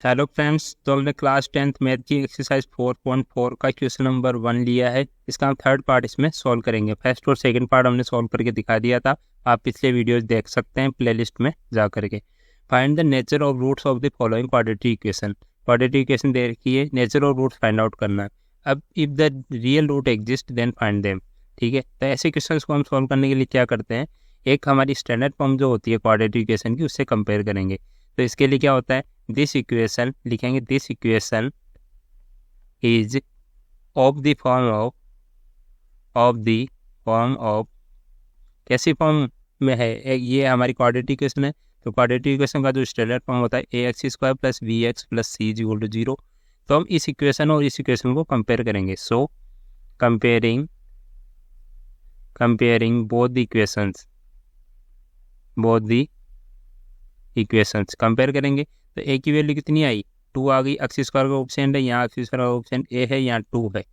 Hello friends, तो हमने class 10th math की एक्सरसाइज 4.4 का क्वेश्चन नंबर 1 लिया है। इसका हम थर्ड पार्ट इसमें सॉल्व करेंगे। फर्स्ट और सेकंड पार्ट हमने सॉल्व करके दिखा दिया था। आप पिछले वीडियोस देख सकते हैं प्लेलिस्ट में जा करके। Find the nature of roots of the following quadratic equation. Quadratic equation दे रखी है, nature of roots find out करना है। अब if the real root exist then find them. ठीक है, तो ऐसे क्वेश्चन को हम सॉल्व करने के लिए क्या करते हैं, एक हमारी स्टैंडर्ड फॉर्म जो होती है क्वाड्रेटिक इक्वेशन की, उससे कंपेयर करेंगे। तो इसके लिए क्या होता है, दिस इक्वेशन लिखेंगे, this equation is of the form of कैसी फॉर्म में है, ये हमारी क्वाड्रेटिक इक्वेशन है। तो क्वाड्रेटिक इक्वेशन का जो स्टैंडर्ड फॉर्म होता है ax² + bx + c = 0। तो हम इस इक्वेशन और इस इक्वेशन को कंपेयर करेंगे। सो comparing both the equations compare करेंगे। तो ए की वैल्यू कितनी आई, 2 आ गई। x² का ऑप्शन है, यहाँ x² का ऑप्शन a है, यहाँ 2 है।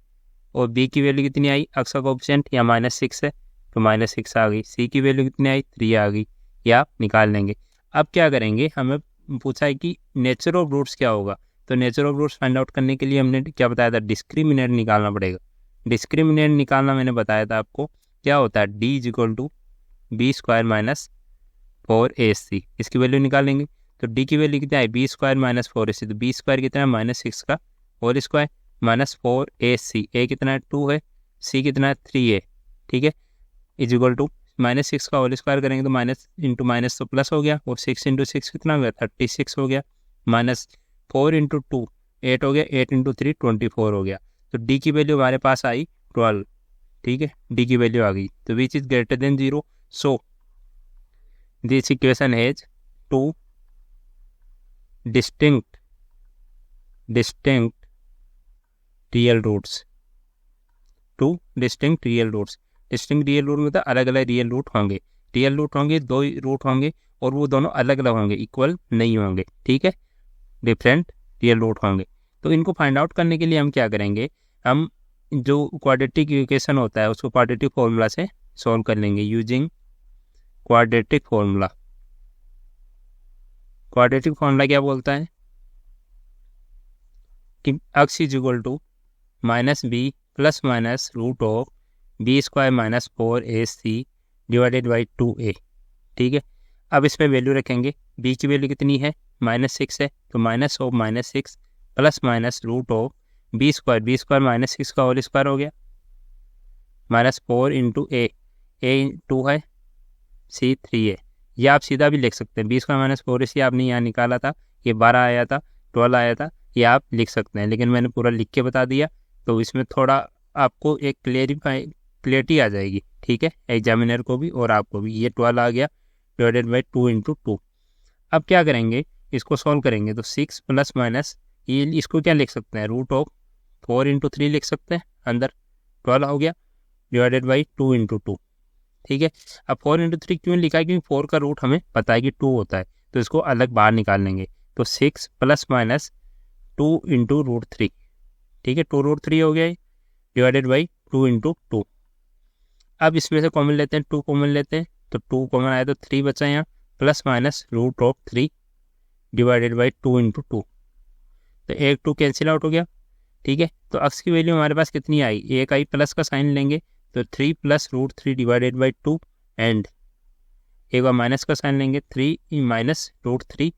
और b की वैल्यू कितनी आई, x का ऑप्शन यहाँ -6 है, तो -6 आ गई। c की वैल्यू कितनी आई, 3 आ गई। ये आप निकाल लेंगे। अब क्या करेंगे, हमें पूछा है कि नेचर ऑफ रूट्स क्या होगा। तो nature of roots find out करने के लिए हमने क्या बताया था, डिस्क्रिमिनेंट निकालना पड़ेगा। डिस्क्रिमिनेंट निकालना मैंने बताया था आपको, क्या होता है, d = b² - 4ac। इसकी वैल्यू निकालेंगे। तो d की वैल्यू कितना है, b² - 4ac। तो b² कितना है, -6 का होल स्क्वायर -4ac। a कितना है, 2 है। c कितना है, 3 है। ठीक है, = -6 का होल स्क्वायर करेंगे तो माइनस इंटू माइनस तो प्लस हो गया, और 6 × 6 कितना हो गया, 36 हो गया। -4 × 2 8 हो गया, 8 × 3 24 हो गया। तो d की वैल्यू हमारे पास आई 12। ठीक है, d की वैल्यू आ गई। तो which is greater than 0। So this equation has two distinct real roots। Distinct real root मतलब अलग अलग रियल रूट होंगे। रियल रूट होंगे, 2 रूट होंगे, और वो दोनों अलग अलग होंगे, इक्वल नहीं होंगे। ठीक है, डिफरेंट रियल रूट होंगे। तो इनको फाइंड आउट करने के लिए हम क्या करेंगे, हम जो क्वाड्रेटिक इक्वेशन होता है उसको क्वाड्रेटिक फॉर्मूला से सॉल्व कर लेंगे, using quadratic formula. Quadratic formula क्या बोलता है कि x = -b ± √b² - 4ac / 2a। ठीक है, अब इसमें वैल्यू रखेंगे। b की वैल्यू कितनी है, -6 है, तो -6 प्लस माइनस √b²। b² -6 का होल स्क्वायर हो गया, -4 × a 2 है, c 3 है। या आप सीधा भी लिख सकते हैं, b² - 4ac आपने यहाँ निकाला था, ये 12 आया था, 12 आया था, ये आप लिख सकते हैं। लेकिन मैंने पूरा लिख के बता दिया, तो इसमें थोड़ा आपको एक क्लियरिटी आ जाएगी। ठीक है, एग्जामिनर को भी और आपको भी। ये 12 आ गया / 2 × 2। अब क्या करेंगे, इसको सॉल्व करेंगे। तो 6 प्लस माइनस, ये इसको क्या लिख सकते हैं, √4 × 3 लिख सकते हैं। अंदर 12 हो गया / 2 × 2। ठीक है, अब 4 × 3 क्यों लिखा है, क्योंकि 4 का रूट हमें पता है कि 2 होता है, तो इसको अलग बाहर निकाल लेंगे। तो 6 प्लस माइनस 2 × √3। ठीक है, 2 √3 हो गया / 2 × 2। अब इसमें से कॉमन लेते हैं, 2 कॉमन लेते हैं, तो 2 कॉमन आया तो 3 बचा यहाँ, प्लस माइनस √3 / 2 × 2। तो 1 2 कैंसिल आउट हो गया। ठीक है, तो x की वैल्यू हमारे पास कितनी आई, एक आई, प्लस का साइन लेंगे तो 3 + √3 / 2, एंड एक बार माइनस का साइन लेंगे, 3 - √3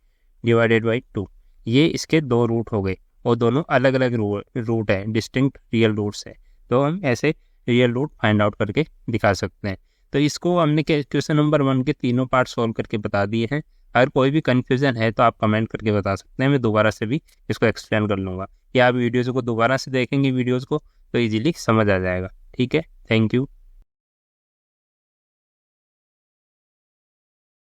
/ 2। ये इसके 2 रूट हो गए, और दोनों अलग अलग रूट है, डिस्टिंक्ट रियल रूट्स है। तो हम ऐसे रियल रूट फाइंड आउट करके दिखा सकते हैं। तो इसको हमने क्वेश्चन नंबर 1 के तीनों पार्ट सॉल्व करके बता दिए हैं। अगर कोई भी कन्फ्यूजन है तो आप कमेंट करके बता सकते हैं, मैं दोबारा से भी इसको एक्सप्लेन कर लूँगा, या आप वीडियोज़ को दोबारा से देखेंगे वीडियोज़ को तो ईजिली समझ आ जाएगा। ठीक है, थैंक यू।